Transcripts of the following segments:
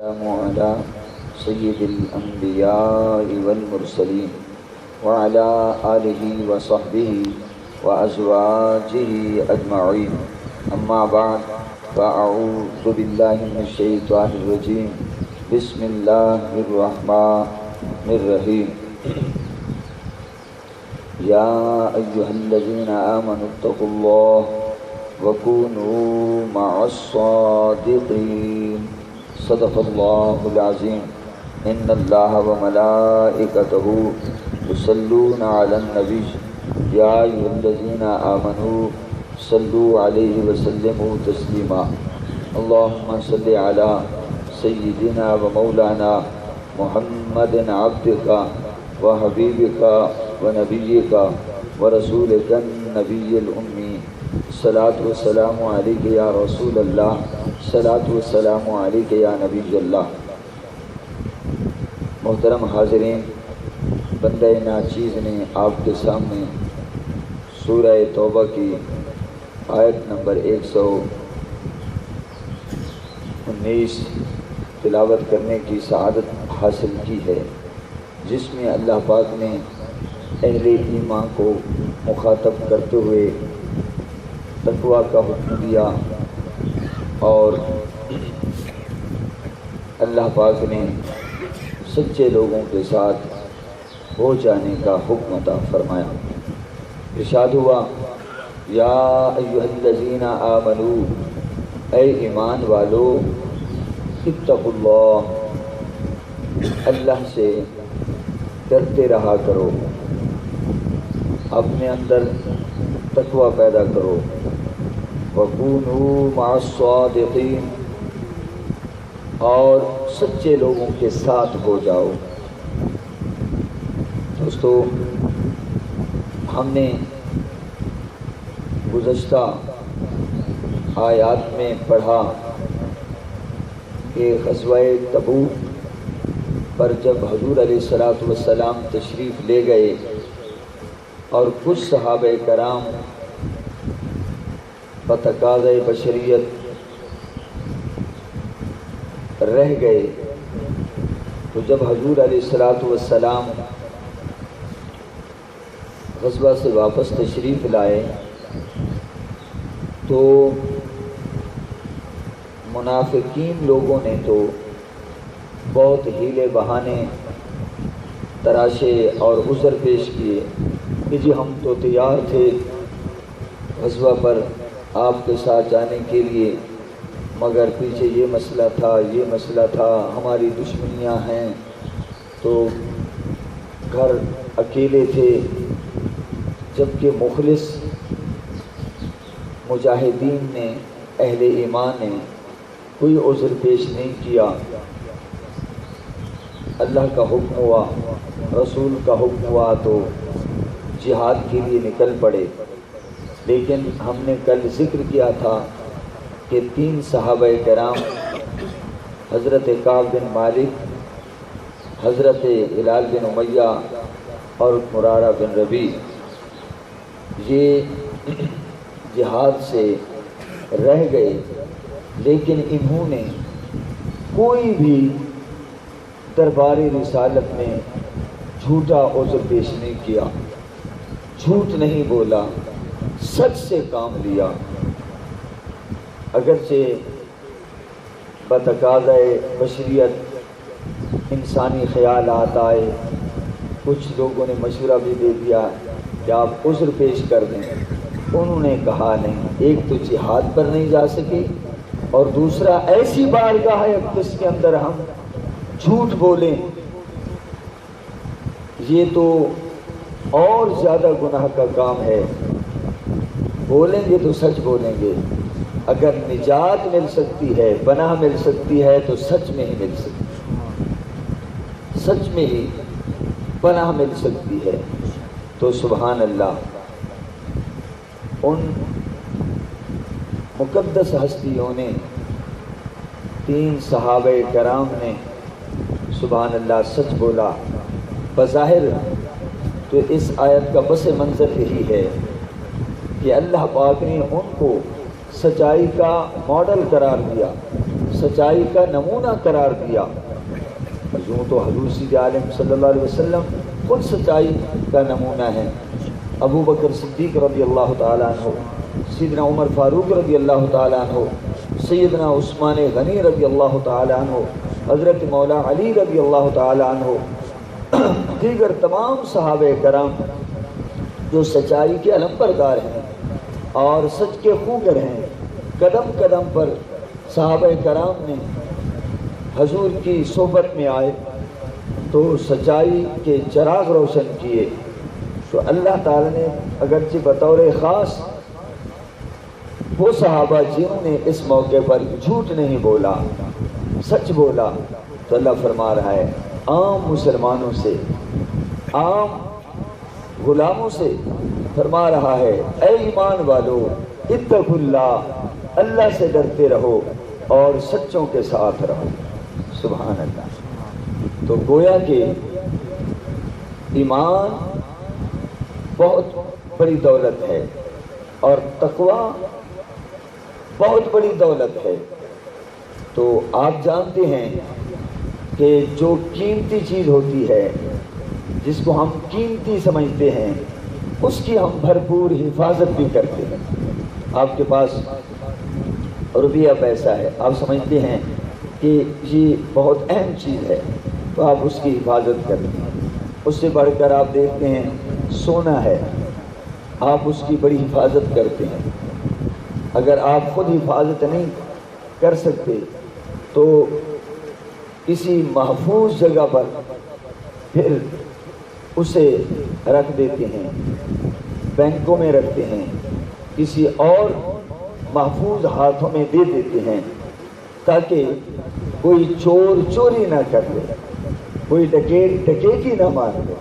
السلام على سيد الأنبياء والمرسلين وعلى آله وصحبه وأزواجه أجمعين أما بعد فأعوذ بالله من الشيطان الرجيم بسم الله الرحمن الرحيم يا أيها الذين آمنوا اتقوا الله وكونوا مع الصادقين صدق الله العظيم إن الله وملائكته يصلون على النبي يا أيها الذين آمنوا صلوا عليه وسلموا تسليما اللهم صل على سيدنا ومولانا محمد عبدك وحبيبك ونبيك ورسولك النبي الأمي الصلاة والسلام عليك يا رسول الله الصلاة والسلام عليك يا نبي اللہ۔ محترم حاضرین، بندہ ناچیز نے آپ کے سامنے سورہ توبہ کی آیت نمبر 119 تلاوت کرنے کی سعادت حاصل کی ہے، جس میں اللہ پاک نے اہل ایمان کو مخاطب کرتے ہوئے تقویٰ کا حکم دیا اور اللہ پاک نے سچے لوگوں کے ساتھ ہو جانے کا حکم عطا فرمایا۔ ارشاد ہوا یا ایھا الذین آمنوا، اے ایمان والو، اتقوا اللہ، اللہ سے ڈرتے رہا کرو، اپنے اندر تقویٰ پیدا کرو، وَكُونُوا مَعَ الصَّادِقِينَ، اور سچے لوگوں کے ساتھ ہو جاؤ۔ دوستو، ہم نے گزشتہ آیات میں پڑھا کہ غزوہ تبوک پر جب حضور علیہ السلام تشریف لے گئے اور کچھ صحابہ کرام بتقاضۂ بشریت رہ گئے، تو جب حضور علیہ السلام غزوہ سے واپس تشریف لائے تو منافقین لوگوں نے تو بہت ہیلے بہانے تراشے اور عذر پیش کیے کہ جی ہم تو تیار تھے غزوہ پر آپ کے ساتھ جانے کے لیے، مگر پیچھے یہ مسئلہ تھا، ہماری دشمنیاں ہیں، تو گھر اکیلے تھے، جبکہ مخلص مجاہدین نے، اہل ایمان نے کوئی عذر پیش نہیں کیا۔ اللہ کا حکم ہوا، رسول کا حکم ہوا تو جہاد کے لیے نکل پڑے۔ لیکن ہم نے کل ذکر کیا تھا کہ 3 صحابہ کرام، حضرت کعب بن مالک، حضرت ہلال بن امیہ اور مرارہ بن ربیع، یہ جہاد سے رہ گئے، لیکن انہوں نے کوئی بھی دربار رسالت میں جھوٹا عذر پیش نہیں کیا، جھوٹ نہیں بولا، سچ سے کام لیا۔ اگرچہ بتقاضۂ بشریت انسانی خیالات آئے، کچھ لوگوں نے مشورہ بھی دے دیا کہ آپ عذر پیش کر دیں، انہوں نے کہا نہیں، ایک تو جہاد پر نہیں جا سکے، اور دوسرا ایسی بارگاہ ہے جس کے اندر ہم جھوٹ بولیں، یہ تو اور زیادہ گناہ کا کام ہے۔ بولیں گے تو سچ بولیں گے، اگر نجات مل سکتی ہے، پناہ مل سکتی ہے تو سچ میں ہی مل سکتی ہے، سچ میں ہی پناہ مل سکتی ہے۔ تو سبحان اللہ، ان مقدس ہستیوں نے، 3 صحابہ کرام نے سبحان اللہ سچ بولا۔ بظاہر تو اس آیت کا پس منظر یہی ہے کہ اللہ پاک نے ان کو سچائی کا ماڈل قرار دیا، سچائی کا نمونہ قرار دیا۔ یوں تو حضور سید عالم صلی اللہ علیہ وسلم خود سچائی کا نمونہ ہے۔ ابو بکر صدیق رضی اللہ تعالیٰ عنہ، سیدنا عمر فاروق رضی اللہ تعالیٰ عنہ، سیدنا عثمان غنی رضی اللہ تعالیٰ عنہ، حضرت مولا علی رضی اللہ تعالیٰ عنہ، دیگر تمام صحابہ کرام جو سچائی کے علم بردار ہیں اور سچ کے خوگر ہیں، قدم قدم پر صحابہ کرام نے حضور کی صحبت میں آئے تو سچائی کے چراغ روشن کیے۔ تو اللہ تعالیٰ نے اگرچہ بطور خاص وہ صحابہ جنہوں نے اس موقع پر جھوٹ نہیں بولا، سچ بولا، تو اللہ فرما رہا ہے عام مسلمانوں سے، عام غلاموں سے فرما رہا ہے اے ایمان والو اتقوا اللہ، اللہ سے ڈرتے رہو اور سچوں کے ساتھ رہو۔ سبحان اللہ۔ تو گویا کہ ایمان بہت بڑی دولت ہے اور تقوی بہت بڑی دولت ہے۔ تو آپ جانتے ہیں کہ جو قیمتی چیز ہوتی ہے، جس کو ہم قیمتی سمجھتے ہیں، اس کی ہم بھرپور حفاظت بھی کرتے ہیں۔ آپ کے پاس روپیہ پیسہ ہے، آپ سمجھتے ہیں کہ یہ بہت اہم چیز ہے، تو آپ اس کی حفاظت کرتے ہیں۔ اس سے بڑھ کر آپ دیکھتے ہیں سونا ہے، آپ اس کی بڑی حفاظت کرتے ہیں۔ اگر آپ خود حفاظت نہیں کر سکتے تو کسی محفوظ جگہ پر پھر اسے رکھ دیتے ہیں، بینکوں میں رکھتے ہیں، کسی اور محفوظ ہاتھوں میں دے دیتے ہیں تاکہ کوئی چور چوری نہ کر لے، کوئی ڈکیتی نہ مار لے۔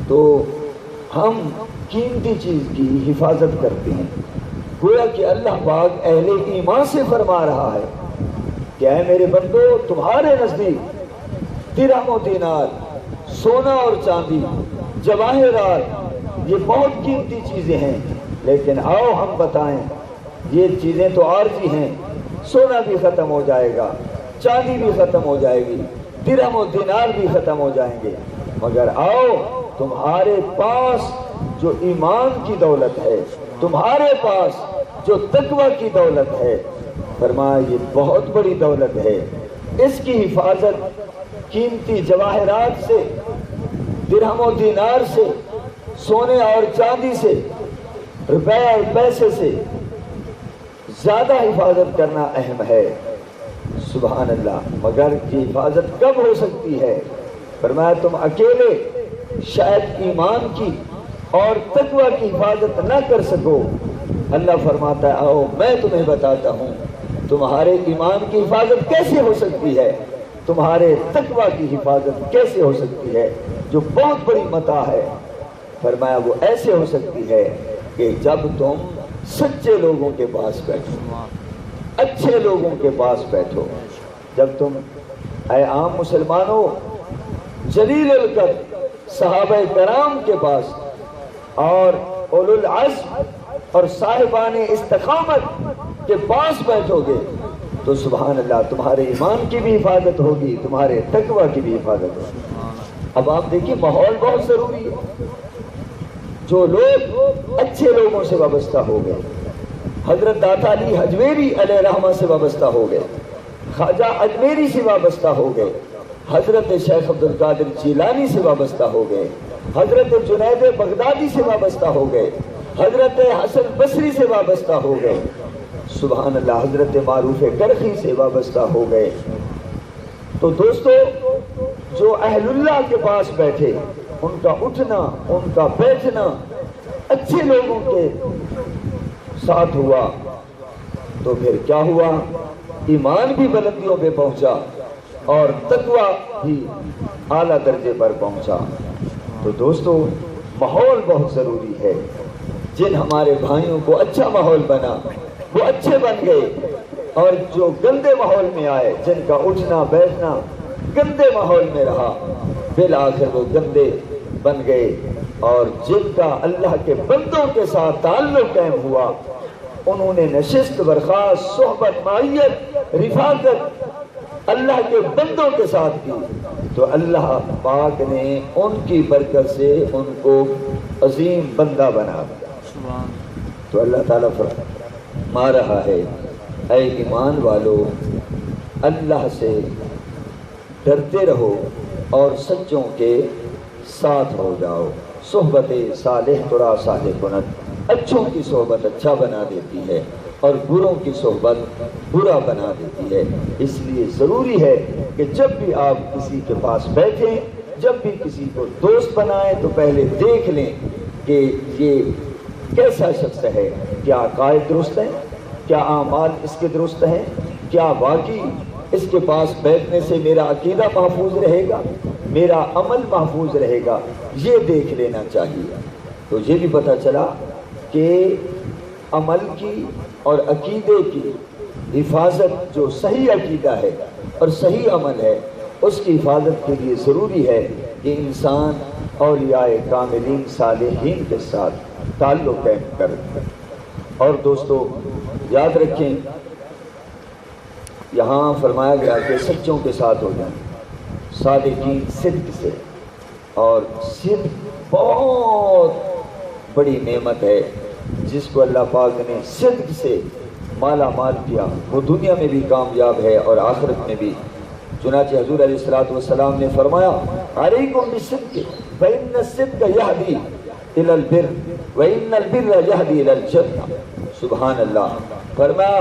تو ہم قیمتی چیز کی حفاظت کرتے ہیں۔ گویا کہ اللہ پاک اہل ایمان سے فرما رہا ہے کہ اے میرے بندو، تمہارے نزدیک درہم و دینار، سونا اور چاندی، جواہرات، یہ بہت قیمتی چیزیں ہیں، لیکن آؤ ہم بتائیں یہ چیزیں تو عارضی ہیں، سونا بھی ختم ہو جائے گا، چاندی بھی ختم ہو جائے گی، درہم و دینار بھی ختم ہو جائیں گے، مگر آؤ تمہارے پاس جو ایمان کی دولت ہے، تمہارے پاس جو تقوی کی دولت ہے، فرمایا یہ بہت بڑی دولت ہے، اس کی حفاظت قیمتی جواہرات سے، درہم و دینار سے، سونے اور چاندی سے، روپے اور پیسے سے زیادہ حفاظت کرنا اہم ہے۔ سبحان اللہ۔ مگر یہ حفاظت کب ہو سکتی ہے؟ فرمایا تم اکیلے شاید ایمان کی اور تقوی کی حفاظت نہ کر سکو، اللہ فرماتا ہے آؤ میں تمہیں بتاتا ہوں تمہارے ایمان کی حفاظت کیسے ہو سکتی ہے، تمہارے تقوی کی حفاظت کیسے ہو سکتی ہے، جو بہت بڑی متاع ہے۔ فرمایا وہ ایسے ہو سکتی ہے کہ جب تم سچے لوگوں کے پاس بیٹھو، اچھے لوگوں کے پاس بیٹھو، جب تم اے عام مسلمانوں جلیل القدر صحابہ کرام کے پاس اور اولو العزم اور صاحبان استقامت کے پاس بیٹھو گے تو سبحان اللہ تمہارے ایمان کی بھی حفاظت ہوگی، تمہارے تقوی کی بھی حفاظت ہوگی۔ اب آپ دیکھیے ماحول بہت ضروری ہے۔ جو لوگ اچھے لوگوں سے وابستہ ہو گئے، حضرت داتا علی حجویری علیہ رحمہ سے وابستہ ہو گئے، خواجہ اجمیری سے وابستہ ہو گئے، حضرت شیخ عبد القادر جیلانی سے وابستہ ہو گئے، حضرت جنید بغدادی سے وابستہ ہو گئے، حضرت حسن بصری سے وابستہ ہو گئے، سبحان اللہ، حضرت معروف کرخی سے وابستہ ہو گئے۔ تو دوستو جو اہل اللہ کے پاس بیٹھے، ان کا اٹھنا، ان کا بیٹھنا اچھے لوگوں کے ساتھ ہوا تو پھر کیا ہوا؟ ایمان بھی بلندیوں پہ پہنچا اور تقوی بھی اعلیٰ درجے پر پہنچا۔ تو دوستو ماحول بہت ضروری ہے۔ جن ہمارے بھائیوں کو اچھا ماحول بنا وہ اچھے بن گئے، اور جو گندے ماحول میں آئے، جن کا اٹھنا بیٹھنا گندے ماحول میں رہا، بالآخر وہ گندے بن گئے، اور جن کا اللہ کے بندوں کے ساتھ تعلق قائم ہوا انہوں نے نشست برخاست صحبت معیت رفاقت اللہ کے بندوں کے ساتھ کی تو اللہ پاک نے ان کی برکت سے ان کو عظیم بندہ بنا دیا۔ تو اللہ تعالیٰ فرما رہا ہے اے ایمان والو اللہ سے ڈرتے رہو اور سچوں کے ساتھ ہو جاؤ۔ صحبت صالح ترا صالح کنت، اچھوں کی صحبت اچھا بنا دیتی ہے اور بروں کی صحبت برا بنا دیتی ہے۔ اس لیے ضروری ہے کہ جب بھی آپ کسی کے پاس بیٹھیں، جب بھی کسی کو دوست بنائیں تو پہلے دیکھ لیں کہ یہ کیسا شخص ہے، کیا عقائد درست ہیں، کیا اعمال اس کے درست ہیں، کیا واقعی اس کے پاس بیٹھنے سے میرا عقیدہ محفوظ رہے گا، میرا عمل محفوظ رہے گا، یہ دیکھ لینا چاہیے۔ تو یہ بھی پتہ چلا کہ عمل کی اور عقیدے کی حفاظت، جو صحیح عقیدہ ہے اور صحیح عمل ہے، اس کی حفاظت کے لیے ضروری ہے کہ انسان اولیاء کاملین صالحین کے ساتھ تعلق قائم کرے۔ اور دوستو یاد رکھیں، یہاں فرمایا گیا کہ سچوں کے ساتھ ہو جائیں، صادقین صدق سے، اور صدق بہت بڑی نعمت ہے جس کو اللہ پاک نے صدق سے مالا مال کیا، وہ دنیا میں بھی کامیاب ہے اور آخرت میں بھی۔ چنانچہ حضور علیہ الصلوۃ والسلام نے فرمایا علیکم بالصدق فإن الصدق یہدی الی البر وإن البر یہدی الی الجنہ۔ سبحان اللہ، فرمایا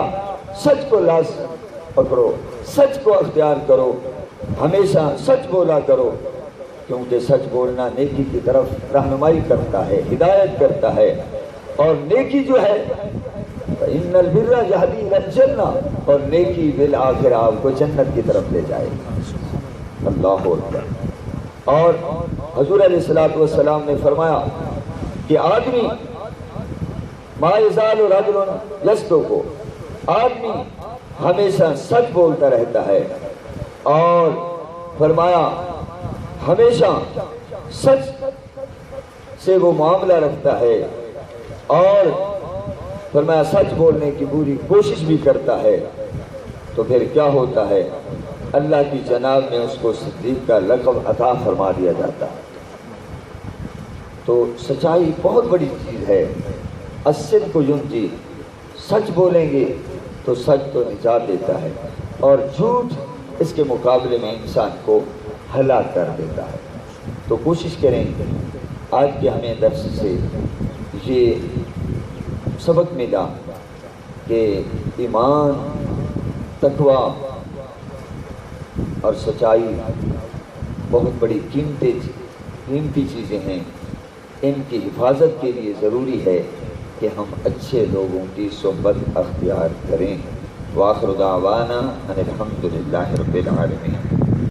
سچ کو لازم پکڑو، سچ کو اختیار کرو، ہمیشہ سچ بولا کرو، کیونکہ سچ بولنا نیکی کی طرف رہنمائی کرتا ہے، ہدایت کرتا ہے، اور نیکی جو ہے ان البر یہدی الی الجنہ، اور نیکی بالآخر آپ کو جنت کی طرف لے جائے گا۔ اللہ اکبر۔ اور حضور علیہ الصلوۃ والسلام نے فرمایا کہ آدمی ما یزال رجل یصدق، آدمی ہمیشہ سچ بولتا رہتا ہے، اور فرمایا ہمیشہ سچ سے وہ معاملہ رکھتا ہے، اور فرمایا سچ بولنے کی پوری کوشش بھی کرتا ہے، تو پھر کیا ہوتا ہے؟ اللہ کی جناب میں اس کو صدیق کا لقب عطا فرما دیا جاتا ہے۔ تو سچائی بہت بڑی چیز ہے۔ الصدق ینجی، سچ بولیں گے تو سچ تو نجات دیتا ہے، اور جھوٹ اس کے مقابلے میں انسان کو ہلاک کر دیتا ہے۔ تو کوشش کریں آج کے ہمیں درس سے یہ سبق ملا کہ ایمان، تقویٰ اور سچائی بہت بڑی قیمتی چیزیں ہیں۔ ان کی حفاظت کے لیے ضروری ہے کہ ہم اچھے لوگوں کی صحبت اختیار کریں۔ وآخر دعوانا ان الحمد للہ رب العالمین۔